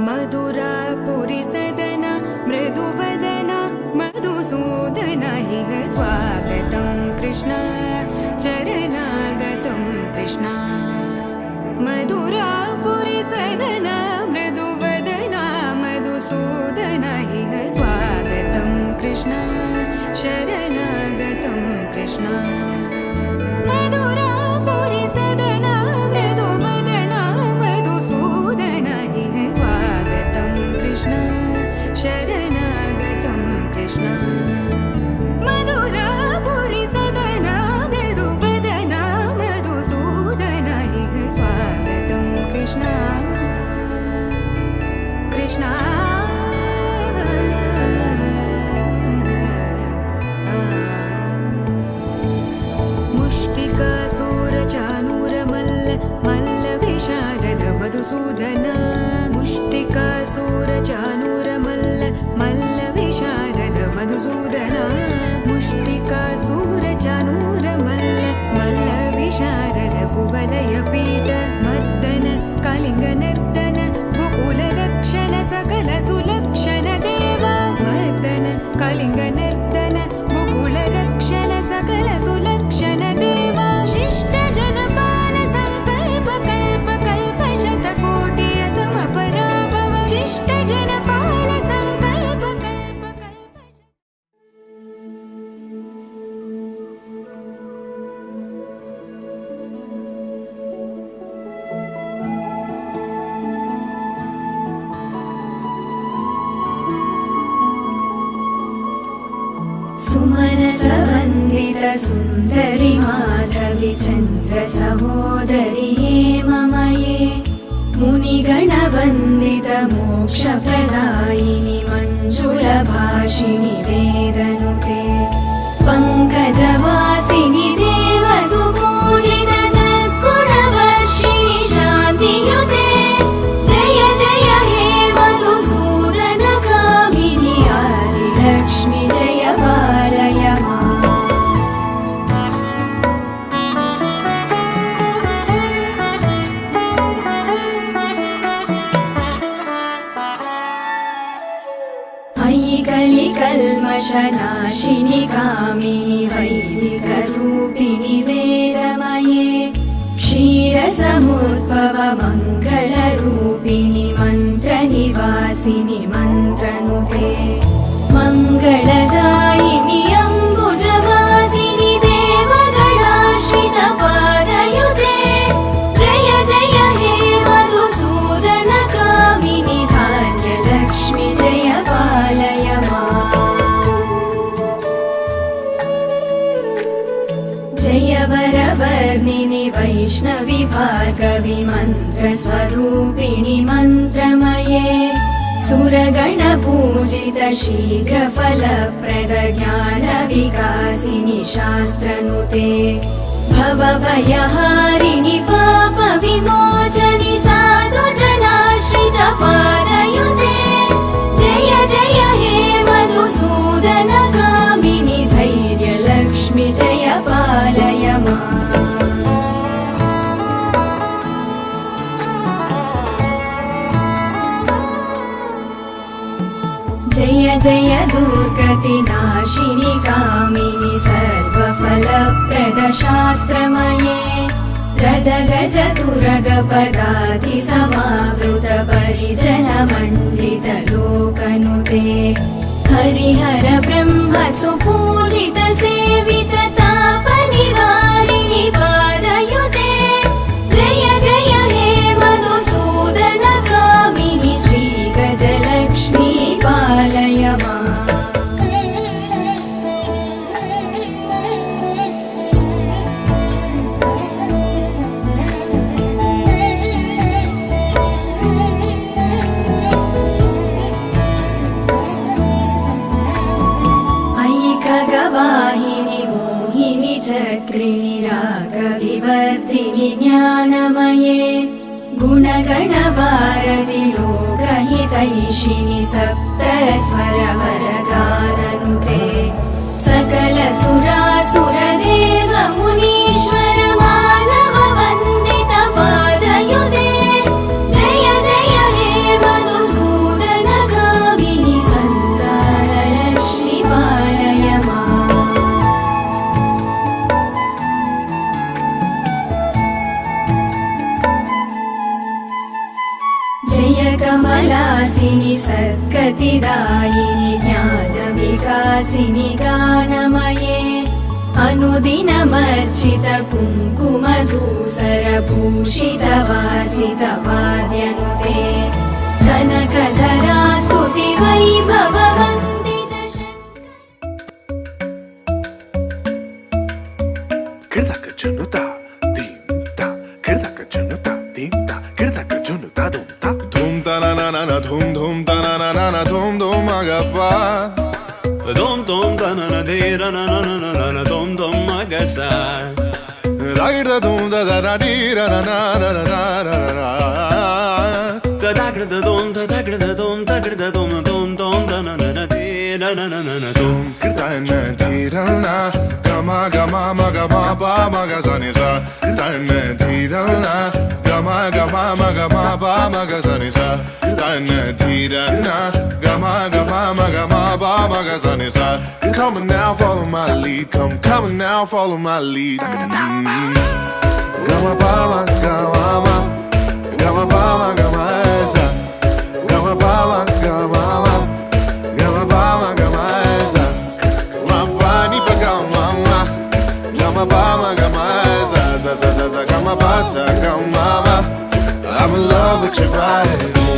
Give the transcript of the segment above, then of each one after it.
मधुरापुरी सदना मृदुवदना मधुसूदन इह स्वागतं कृष्ण चरणागतं कृष्ण मधुरापुरी सदना मृदुवदना मधुसूदन इह स्वागतं कृष्ण शरणागतं कृष्ण मधुरापुरी सदना मृदुवदना मधुसूदन इह स्वागतं कृष्ण शरणागतं कृष्ण मधुरापुरी सदना मृदुवदना मधुसूदन इह स्वागतं कृष्ण कृष्ण मधुसूदन मुष्टिकासूरचानूर मल्ल विशारद मधुसूदन मुष्टिकासूरचानूर मल्ल विशारद कुवलय पीठ मर्दन कलिंग नर्तन गोकुल रक्षण सकल सुलक्षण देवा मर्दन कलिंग नर्तन गोकुल रक्षण सकल सुलक्षण देवा शिष्ट जनपाल संकल्प कल्प कल्प शतकोटि असमपराभव शिष्ट जनपाल संकल्प कल्प कल्प सुमनसवन्दित सुन्दरि माधवि चन्द्र सहोदरि हेममये मुनिगणवन्दित मोक्षप्रदायिनि मञ्जुलभाषिणि वेदनुते पङ्कजवासिनि देवसुपूजित सद्गुणवर्षिणि शान्तियुते जय जय हे मधुसूदन कामिनि आदिलक्ष्मि जय पालय माम् कलिकल्मषनाशिनि कामिनि वैदिकरूपिणि वेदमये क्षीरसमुद्भव मङ्गलरूपिणि मन्त्रनिवासिनि मन्त्रनुते मङ्गलदायिनि अम्बुजवासिनि देवगणाश्रित पादयुते जय जय हे मधुसूदन कामिनि धान्यलक्ष्मि जय पालय माम् जय वरवर्णिनि वैष्णवि भार्गवि मन्त्रस्वरूपिणि मन्त्रमये सुरगणपूजित शीघ्रफलप्रद ज्ञानविकासिनि शास्त्रनुते भवभयहारिणि पापविमोचनि साधुजनाश्रित पादयुते जय जय हे मधुसूदन कामिनि धैर्यलक्ष्मि जय पालय माम् जय जय दुर्गतिनाशिनि कामिनि सर्वफलप्रद शास्त्रमये गदगज तुरगपदाति समावृत परिजनमण्डित लोकनुते हरिहर ब्रह्म सुपूजित सेवित तापनिवारिणि पादयुते जय जय हे मधुसूदन कामिनि श्रीगजलक्ष्मी पालय माम् वाहिनि मोहिनि चक्रिणि रागविवर्धिनि ज्ञानमये गुणगणवारधि लोकहितैषिणि सप्तस्वरवरगाननुते सकल सुरासुरदेव मुनीश्वर मानव वन्दित पादयुते जय जय हे Madhusudan कमलासिनि सद्गतिदायिनि ज्ञानविकासिनि गानमये अनुदिनमर्चित कुङ्कुमधूसरभूषितवासितवाद्यनुते कनकधरा स्तुतिवैभववन्दित Kirdaka junuta, dimta, kirdaka junuta, dimta, kirdaka junuta, dumta. Dum ta na na na na, dum dum ta na na na na, dum dum agapa. Dum dum da na na de ra na na na na na dum dum magasa. Ragda dum da da da di ra na na na na na na na. Da da da dum da da da dum da da dum dum dum da na na na de ra na na na na dum. Kirda na di ra na, gama gama ma gama ba ma ga sa ni sa. Kirda na di ra na, gama gama ma gama ba ma ga sa ni sa. Kirda na di ra na, gama gama ma gama ba ma ga sa ni sa. Come on now, follow my lead. Come on now, follow my lead. Gama ba ma gama ma, gama ba ma gama sa. Gama ba ma gama ma, gama ba ma gama sa. Ma ba ni pa gama ma, gama ba ma gama sa sa sa sa sa gama ba sa gama ma. I'm in love with your body.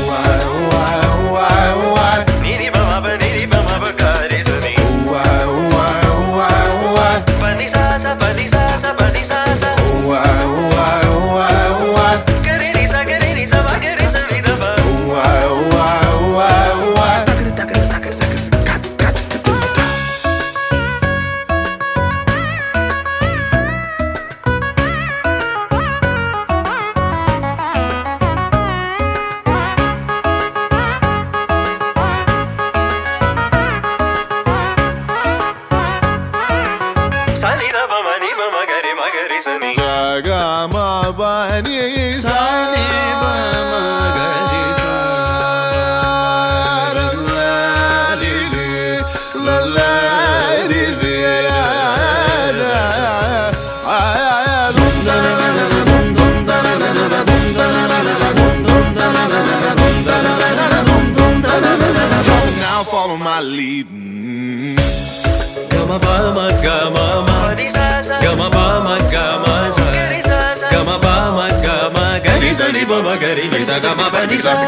Why, why, why, why? Niri ba ma ba ga re sa ni. Why, why, why, why? Pa ni sa sa pa ni sa sa pa ni sa sa. Why, why, why, why? Ga re ni sa ba ga re sa ni da ba. Why, why, why, why? Sa ni da ba ma ga re sa ni. Ga ma ba ni Sa ni ba ma ga re sa. la la li li la la li li la la. Dum da na na na na dum dum da na na na na dum da na na na na dum dum da na na na na dum da na na na na dum dum da na na na na dum. Now follow my lead. Gama ba ma gama ma ni sa sa. Gama ba ma gama sa. Ga re sa sa. Gama ba ma gama ga re sa ni ba ma ga re ni sa gama ba ni sa. Why,